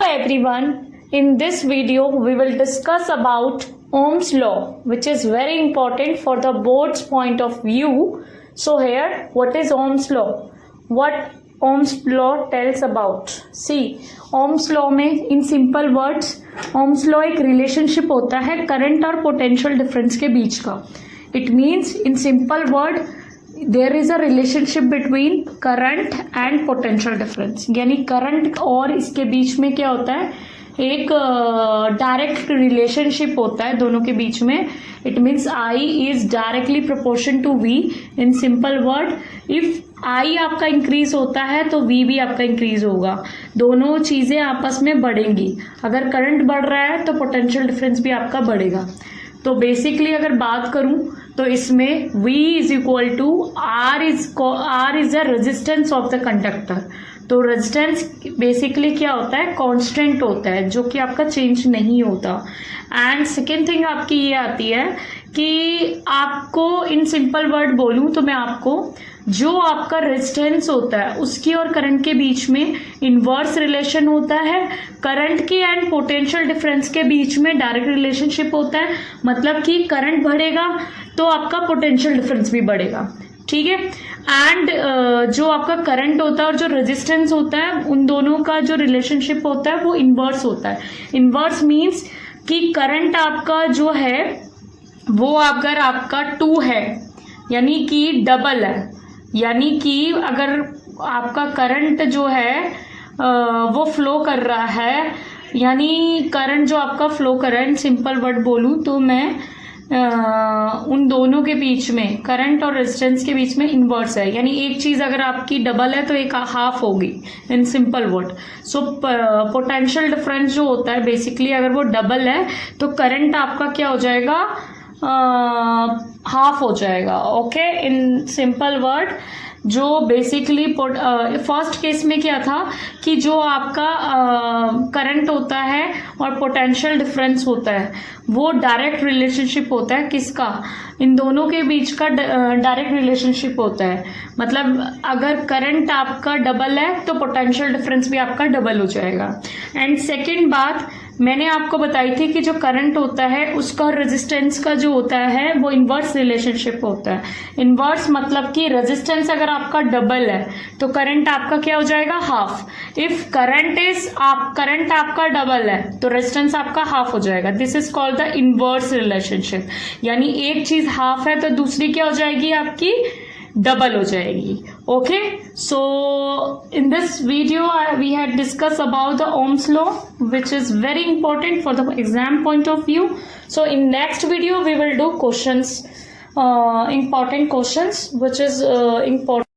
Hello everyone, in this video we will discuss about Ohm's law, which is very important for the board's point of view. So here, what is Ohm's law? What Ohm's law tells about? See, Ohm's law में in simple words, Ohm's law एक relationship होता है current और potential difference के बीच का. It means in simple word, there is a relationship between current and potential difference. यानी current और इसके बीच में क्या होता है, एक डायरेक्ट रिलेशनशिप होता है दोनों के बीच में. It means I is directly proportion to V. In simple word, if I आपका इंक्रीज होता है तो वी भी आपका इंक्रीज होगा. दोनों चीजें आपस में बढ़ेंगी. अगर करंट बढ़ रहा है तो पोटेंशियल डिफरेंस भी आपका बढ़ेगा. तो बेसिकली अगर बात करूं तो इसमें V is equal to R is a resistance of the conductor. तो रेजिस्टेंस बेसिकली क्या होता है, कांस्टेंट होता है, जो कि आपका चेंज नहीं होता. एंड सेकेंड थिंग आपकी ये आती है कि आपको इन सिंपल वर्ड बोलूं तो मैं आपको जो आपका रेजिस्टेंस होता है उसकी और करंट के बीच में इनवर्स रिलेशन होता है. करंट की एंड पोटेंशियल डिफरेंस के बीच में डायरेक्ट रिलेशनशिप होता है. मतलब कि करंट बढ़ेगा तो आपका पोटेंशियल डिफरेंस भी बढ़ेगा. ठीक है. एंड जो आपका करंट होता है और जो रेजिस्टेंस होता है, उन दोनों का जो रिलेशनशिप होता है वो इनवर्स होता है. इनवर्स मीन्स कि करंट आपका जो है वो अगर आपका 2 है यानी कि डबल है. यानी कि अगर आपका करंट जो है वो फ्लो कर रहा है, यानी करंट जो आपका फ्लो कर रहा है, सिंपल वर्ड बोलूं तो मैं उन दोनों के बीच में, करंट और रेजिस्टेंस के बीच में इनवर्स है. यानी एक चीज अगर आपकी डबल है तो एक हाफ होगी इन simple word. So potential difference जो होता है बेसिकली अगर वो डबल है तो करंट आपका क्या हो जाएगा, हाफ हो जाएगा. ओके. इन सिंपल वर्ड जो बेसिकली फर्स्ट केस में क्या था कि जो आपका करंट होता है और पोटेंशियल डिफरेंस होता है वो डायरेक्ट रिलेशनशिप होता है. किसका? इन दोनों के बीच का डायरेक्ट रिलेशनशिप होता है. मतलब अगर करंट आपका डबल है तो पोटेंशियल डिफरेंस भी आपका डबल हो जाएगा. एंड सेकेंड बात मैंने आपको बताई थी कि जो करंट होता है उसका रेजिस्टेंस का जो होता है वो इनवर्स रिलेशनशिप होता है. इनवर्स मतलब कि रेजिस्टेंस अगर आपका डबल है तो करंट आपका क्या हो जाएगा, हाफ. इफ करंट आपका डबल है तो रेजिस्टेंस आपका हाफ हो जाएगा. This is called the inverse relationship. यानी एक चीज हाफ है तो दूसरी क्या हो जाएगी, आपकी डबल हो जाएगी. Okay. So in this video we had discussed about the Ohm's law, which is very important for the exam point of view. So in next video we will do questions, important questions which is important.